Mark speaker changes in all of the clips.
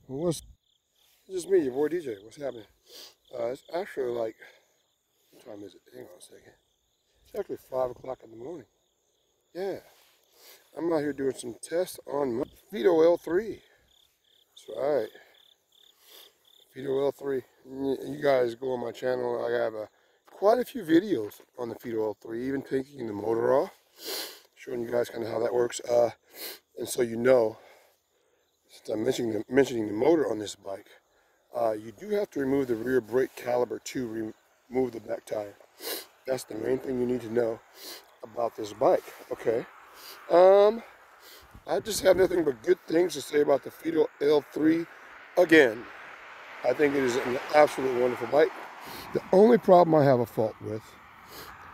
Speaker 1: What's just me, your boy DJ? What's happening? It's actually like, what time is it? Hang on a second. It's actually 5 o'clock in the morning. Yeah, I'm out here doing some tests on my Fiido L3. That's right, Fiido L3. You guys go on my channel. I have quite a few videos on the Fiido L3, even taking the motor off, showing you guys kind of how that works. And so you know, since I'm mentioning the motor on this bike, you do have to remove the rear brake caliper to remove the back tire. That's the main thing you need to know about this bike. Okay. I just have nothing but good things to say about the Fiido L3 again. I think it is an absolutely wonderful bike. The only problem I have a fault with,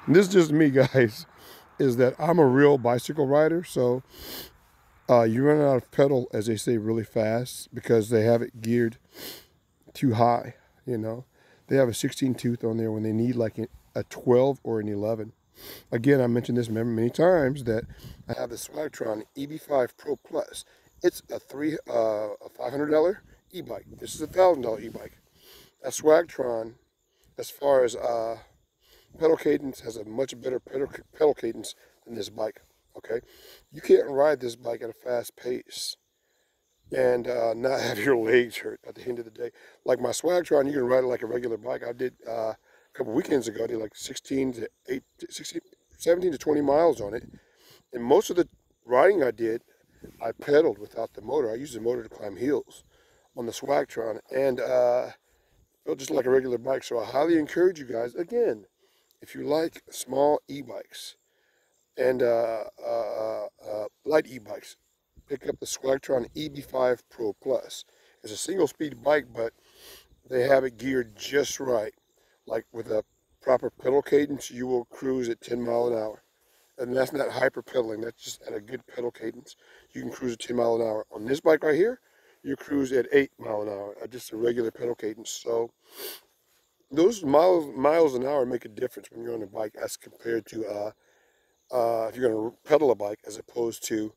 Speaker 1: and this is just me, guys, is that I'm a real bicycle rider. So you run out of pedal, as they say, really fast because they have it geared too high. You know, they have a 16 tooth on there when they need like a 12 or an 11. Again, I mentioned this many times that I have the Swagtron EB5 Pro Plus. It's a $500 e-bike. This is a $1,000 e-bike. That Swagtron, as far as pedal cadence, has a much better pedal cadence than this bike. Okay, you can't ride this bike at a fast pace and not have your legs hurt at the end of the day. Like my Swagtron, you can ride it like a regular bike. I did a couple weekends ago. I did like 17 to 20 miles on it. And most of the riding I did, I pedaled without the motor. I used the motor to climb hills on the Swagtron, and felt just like a regular bike. So I highly encourage you guys, again, if you like small e-bikes and light e-bikes, pick up the Swagtron EB5 Pro Plus. It's a single-speed bike, but they have it geared just right. Like with a proper pedal cadence, you will cruise at 10 miles an hour. And that's not hyper pedaling, that's just at a good pedal cadence. You can cruise at 10 miles an hour. On this bike right here, you cruise at 8 miles an hour at just a regular pedal cadence. So those miles an hour make a difference when you're on a bike as compared to if you're going to pedal a bike, as opposed to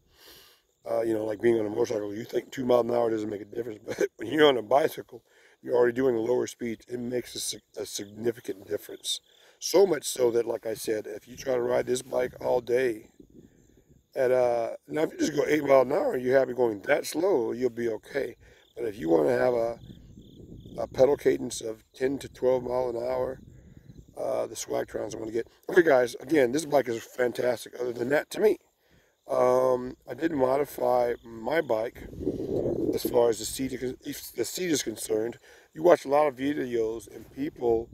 Speaker 1: you know, like being on a motorcycle. You think 2 miles an hour doesn't make a difference, but when you're on a bicycle, you're already doing lower speeds. It makes a significant difference. So much so that, like I said, if you try to ride this bike all day, now if you just go 8 miles an hour and you're happy going that slow, you'll be okay. But if you want to have a pedal cadence of 10 to 12 miles an hour, the Swagtron's I'm going to get. Okay, guys, again, this bike is fantastic. Other than that, to me, I did modify my bike as far as the seat is concerned. You watch a lot of videos and people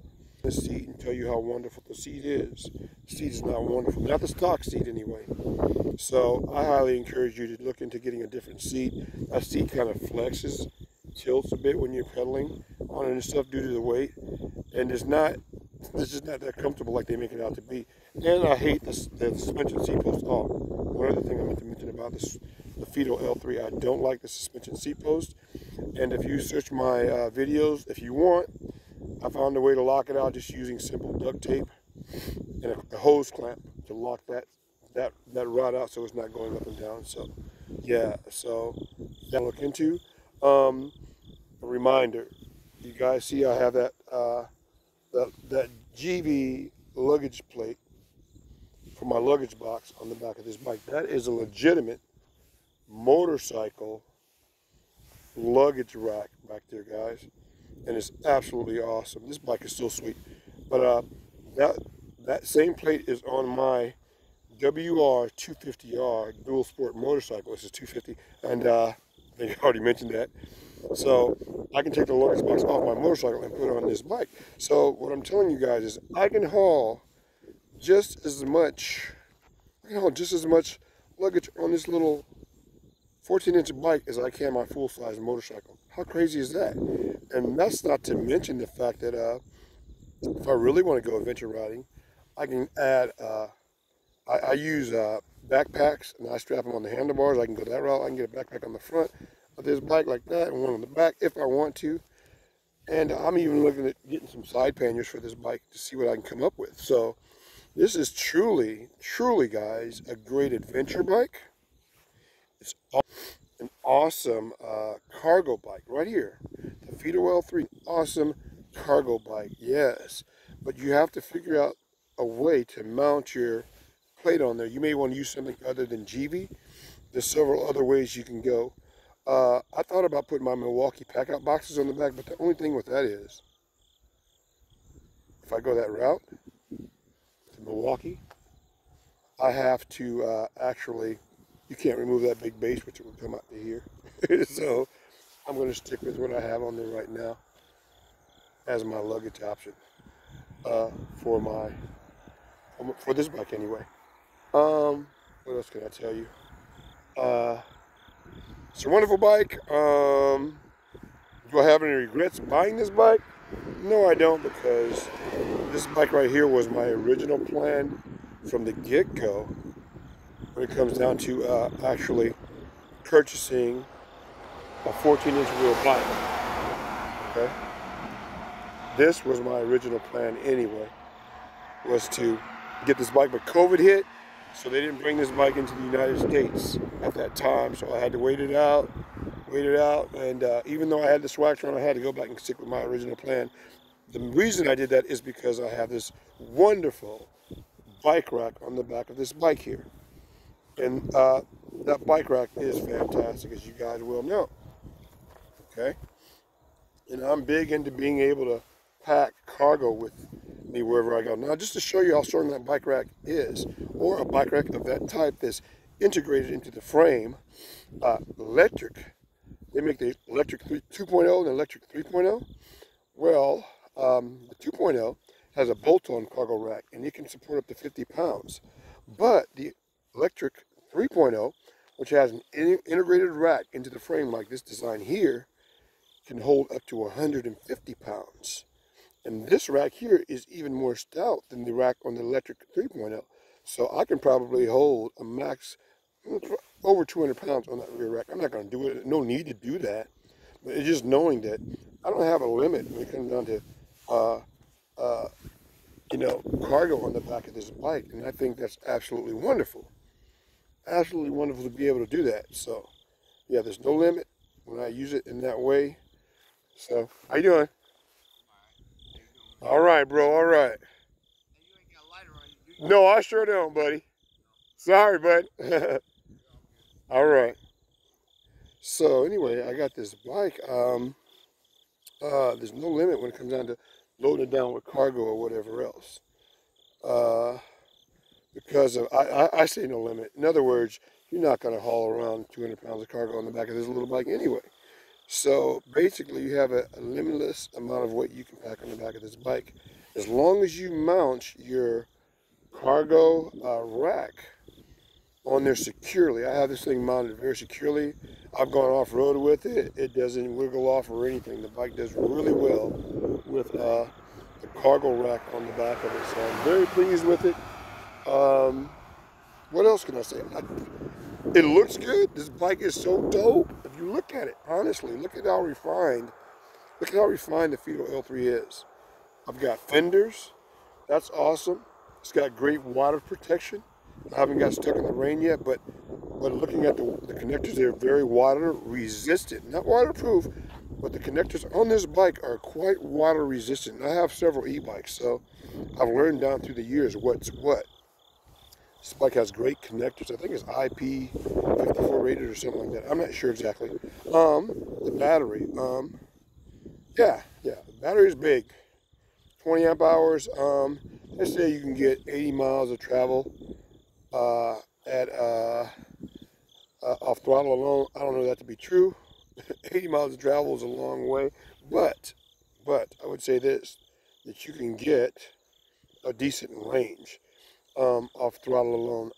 Speaker 1: the seat and tell you how wonderful the seat is. The seat is not wonderful, not the stock seat anyway. So I highly encourage you to look into getting a different seat. That seat kind of flexes, tilts a bit when you're pedaling on it and stuff due to the weight, and it's just not that comfortable like they make it out to be. And I hate the suspension seat post. Oh, one other thing I meant to mention about this, the Fiido L3, I don't like the suspension seat post. And if you search my videos, if you want, I found a way to lock it out just using simple duct tape and a hose clamp to lock that rod out so it's not going up and down. So yeah, so that look into. A reminder, you guys see I have that that GV luggage plate for my luggage box on the back of this bike. That is a legitimate motorcycle luggage rack back there, guys, and it's absolutely awesome. This bike is so sweet. But that same plate is on my WR 250R dual sport motorcycle. This is 250, and I think I already mentioned that. So I can take the luggage box off my motorcycle and put it on this bike. So what I'm telling you guys is I can haul just as much luggage on this little 14-inch bike as I can my full-size motorcycle. How crazy is that? And that's not to mention the fact that if I really want to go adventure riding, I can add, I use backpacks, and I strap them on the handlebars. I can go that route. I can get a backpack on the front of this bike like that and one on the back if I want to. And I'm even looking at getting some side panniers for this bike to see what I can come up with. So this is truly, guys, a great adventure bike. It's an awesome cargo bike right here. The Fiido L3, awesome cargo bike, yes. But you have to figure out a way to mount your plate on there. You may want to use something other than GV. There's several other ways you can go. I thought about putting my Milwaukee pack-out boxes on the back, but the only thing with that is, if I go that route to Milwaukee, I have to actually, you can't remove that big base, which will come out to here. So I'm going to stick with what I have on there right now as my luggage option for this bike anyway. What else can I tell you? It's a wonderful bike. Do I have any regrets buying this bike? No, I don't, because this bike right here was my original plan from the get-go when it comes down to actually purchasing a 14-inch wheel bike. Okay? This was my original plan anyway, was to get this bike, but COVID hit, so they didn't bring this bike into the United States at that time, so I had to wait it out, and even though I had the swag on, I had to go back and stick with my original plan. The reason I did that is because I have this wonderful bike rack on the back of this bike here. And that bike rack is fantastic, as you guys will know. Okay? And I'm big into being able to pack cargo with me wherever I go. Now, just to show you how strong that bike rack is, or a bike rack of that type that's integrated into the frame, electric. They make the electric 2.0 and electric 3.0. Well, the 2.0 has a bolt-on cargo rack, and it can support up to 50 pounds. But the electric 3.0, which has an integrated rack into the frame like this design here, can hold up to 150 pounds. And this rack here is even more stout than the rack on the electric 3.0. So I can probably hold a max over 200 pounds on that rear rack. I'm not going to do it. No need to do that. But it's just knowing that I don't have a limit when it comes down to, cargo on the back of this bike. And I think that's absolutely wonderful. Absolutely wonderful to be able to do that. So, yeah, there's no limit when I use it in that way. So, how you doing? All right, bro, all right. No, I sure don't, buddy. Sorry, bud. All right. So, anyway, I got this bike. There's no limit when it comes down to loading it down with cargo or whatever else. Because of, I say no limit. In other words, you're not going to haul around 200 pounds of cargo on the back of this little bike anyway. So basically, you have a limitless amount of weight you can pack on the back of this bike, as long as you mount your cargo rack on there securely. I have this thing mounted very securely. I've gone off-road with it. It doesn't wiggle off or anything. The bike does really well with the cargo rack on the back of it. So I'm very pleased with it. What else can I say? It looks good. This bike is so dope. If you look at it, honestly, look at how refined the Fiido L3 is. I've got fenders. That's awesome. It's got great water protection. I haven't got stuck in the rain yet, but looking at the connectors, they're very water resistant. Not waterproof, but the connectors on this bike are quite water resistant. I have several e-bikes, so I've learned down through the years what's what. This bike has great connectors. I think it's IP54 rated or something like that. I'm not sure exactly. The battery, the battery is big. 20 amp hours. Let's say you can get 80 miles of travel at off throttle alone. I don't know that to be true. 80 miles of travel is a long way, but I would say this, that you can get a decent range off throttle alone,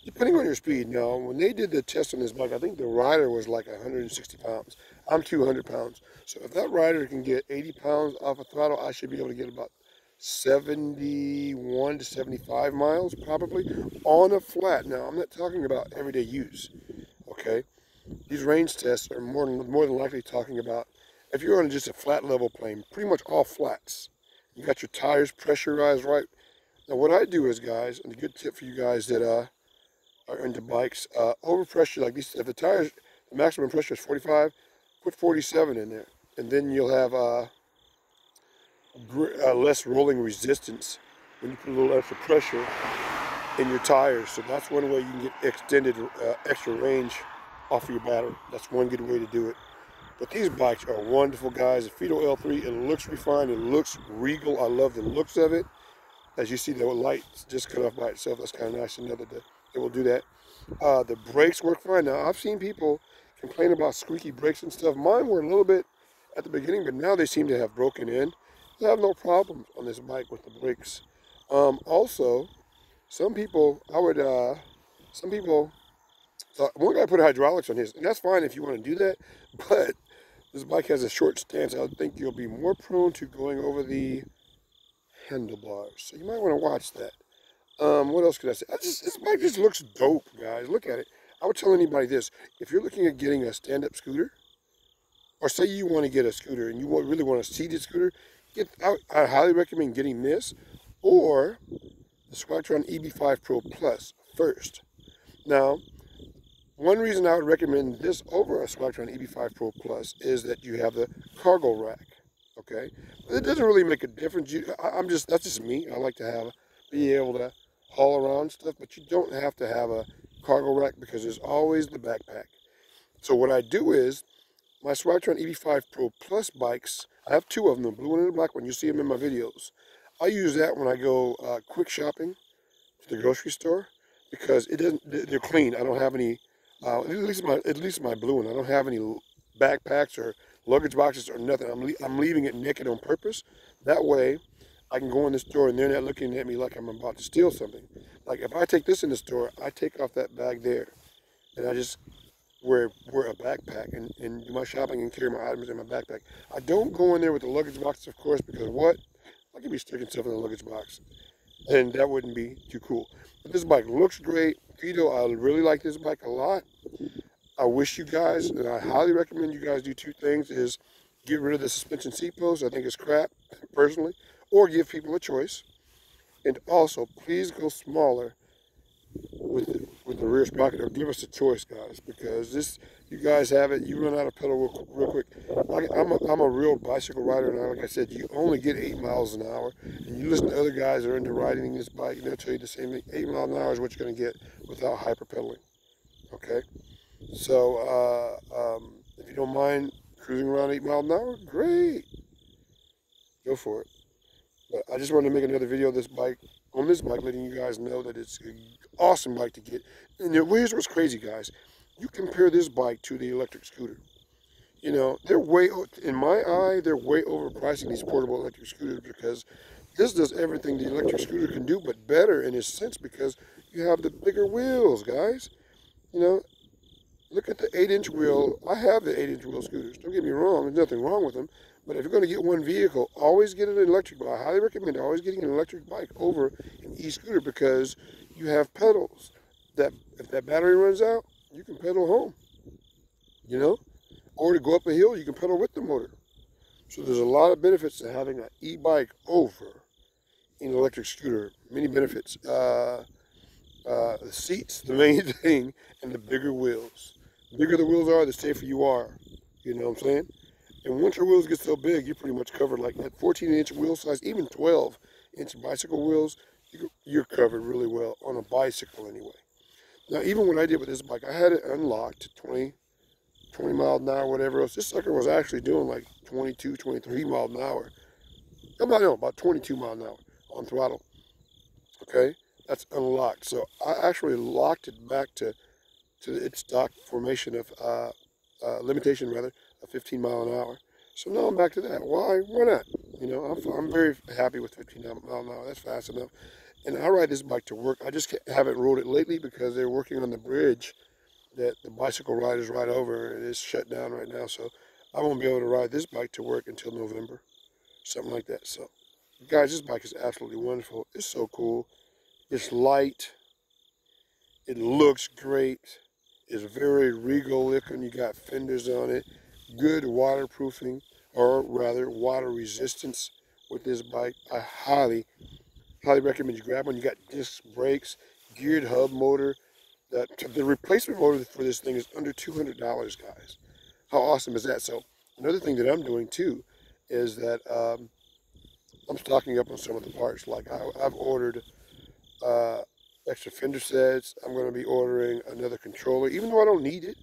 Speaker 1: depending on your speed. Now, when they did the test on this bike, I think the rider was like 160 pounds. I'm 200 pounds. So if that rider can get 80 pounds off a throttle, I should be able to get about 71 to 75 miles probably on a flat. Now, I'm not talking about everyday use, okay? These range tests are more than likely talking about if you're on just a flat level plane, pretty much all flats. You got your tires pressurized right. Now, what I do is, guys, and a good tip for you guys that are into bikes, overpressure like these. If the tires, the maximum pressure is 45, put 47 in there, and then you'll have less rolling resistance when you put a little extra pressure in your tires. So that's one way you can get extended extra range off of your battery. That's one good way to do it. But these bikes are wonderful, guys. The Fiido L3, it looks refined, it looks regal. I love the looks of it. As you see, the light just cut off by itself. That's kind of nice to know that it will do that. The brakes work fine. Now, I've seen people complain about squeaky brakes and stuff. Mine were a little bit at the beginning, but now they seem to have broken in. I have no problems on this bike with the brakes. Also, some people one guy put hydraulics on his, and that's fine if you want to do that, but this bike has a short stance. I think you'll be more prone to going over the handlebars. So you might want to watch that. What else could I say? This bike just looks dope, guys. Look at it. I would tell anybody this. If you're looking at getting a stand-up scooter, or say you want to get a scooter and you really want a seated scooter, I highly recommend getting this or the Swagtron EB5 Pro Plus first. Now, one reason I would recommend this over a Swagtron EB5 Pro Plus is that you have the cargo rack, okay? But it doesn't really make a difference. That's just me. I like to be able to haul around stuff, but you don't have to have a cargo rack because there's always the backpack. So what I do is, my Swagtron EB5 Pro Plus bikes, I have two of them, the blue one and the black one. You see them in my videos. I use that when I go quick shopping to the grocery store because they're clean. I don't have any, at least my blue one, I don't have any backpacks or luggage boxes or nothing. I'm leaving it naked on purpose. That way, I can go in the store and they're not looking at me like I'm about to steal something. Like if I take this in the store, I take off that bag there, and I just wear a backpack and do my shopping and carry my items in my backpack. I don't go in there with the luggage box, of course, because I could be sticking stuff in the luggage box, and that wouldn't be too cool. But this bike looks great. Fiido, I really like this bike a lot. I wish you guys, and I highly recommend you guys do two things, is get rid of the suspension seat post. I think it's crap, personally, or give people a choice. And also, please go smaller with the rear sprocket, or give us a choice, guys, because you guys have it, you run out of pedal real quick. I'm a real bicycle rider, and like I said, you only get 8 miles an hour, and you listen to other guys that are into riding this bike, and they'll tell you the same thing. 8 miles an hour is what you're going to get without hyper-pedaling, okay? So, if you don't mind cruising around 8 miles an hour, great, go for it. But I just wanted to make another video of this bike, letting you guys know that it's an awesome bike to get. And here's what's crazy, guys. You compare this bike to the electric scooter. You know, in my eye, they're way overpricing these portable electric scooters because this does everything the electric scooter can do, but better in a sense because you have the bigger wheels, guys. You know, look at the 8-inch wheel. I have the 8-inch wheel scooters. Don't get me wrong. There's nothing wrong with them. But if you're going to get one vehicle, always get an electric bike. I highly recommend always getting an electric bike over an e-scooter because you have pedals. That if that battery runs out, you can pedal home. You know? Or to go up a hill, you can pedal with the motor. So there's a lot of benefits to having an e-bike over an electric scooter. Many benefits. The seats, the main thing, and the bigger wheels. The bigger the wheels are, the safer you are. You know what I'm saying? And once your wheels get so big, you're pretty much covered. Like that 14-inch wheel size, even 12-inch bicycle wheels, you're covered really well on a bicycle anyway. Now, even what I did with this bike, I had it unlocked to 20 miles an hour, whatever else. This sucker was actually doing like 22, 23 miles an hour. About 22 miles an hour on throttle. Okay, that's unlocked. So I actually locked it back to its stock formation of limitation rather. 15 mile an hour. So now I'm back to that. Why not? You know, I'm very happy with 15 mile an hour. That's fast enough. And I ride this bike to work. I just haven't rode it lately because they're working on the bridge that the bicycle riders ride over, and it's shut down right now. So I won't be able to ride this bike to work until November, something like that. So, guys, this bike is absolutely wonderful. It's so cool. It's light. It looks great. It's very regal looking. You got fenders on it. Good waterproofing, or rather water resistance with this bike. I highly recommend you grab one. You got disc brakes, geared hub motor. The replacement motor for this thing is under $200, guys. How awesome is that? So another thing that I'm doing too is that I'm stocking up on some of the parts. Like I've ordered uh, extra fender sets. I'm going to be ordering another controller, even though I don't need it.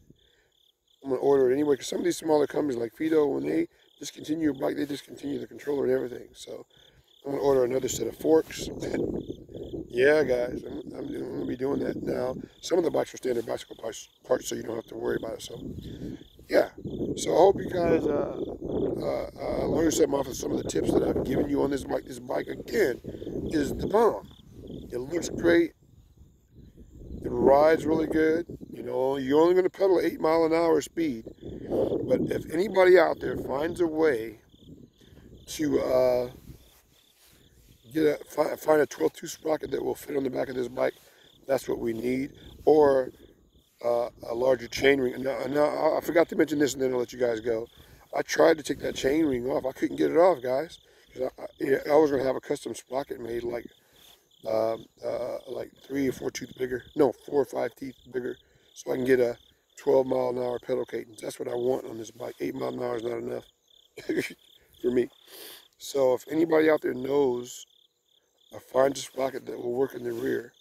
Speaker 1: I'm going to order it anyway, because some of these smaller companies like Fiido, when they discontinue a bike, they discontinue the controller and everything. So I'm going to order another set of forks. Yeah, guys, I'm going to be doing that now. Some of the bikes are standard bicycle parts, so you don't have to worry about it. So, yeah. So I hope you guys learn something off of some of the tips that I've given you on this bike. This bike, again, is the bomb. It looks great. It rides really good. You know, you're only going to pedal 8 mile an hour speed. But if anybody out there finds a way to find a 12-2 sprocket that will fit on the back of this bike, that's what we need. Or a larger chain ring. Now, I forgot to mention this, and then I'll let you guys go. I tried to take that chain ring off. I couldn't get it off, guys. I was going to have a custom sprocket made like 3 or 4 teeth bigger. No, 4 or 5 teeth bigger, so I can get a 12 mile an hour pedal cadence. That's what I want on this bike. 8 mile an hour is not enough for me. So if anybody out there knows a fine sprocket that will work in the rear,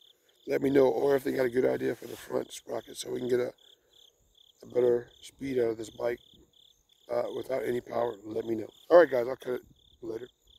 Speaker 1: let me know. Or if they got a good idea for the front sprocket, so we can get a better speed out of this bike without any power, let me know. All right, guys, I'll cut it later.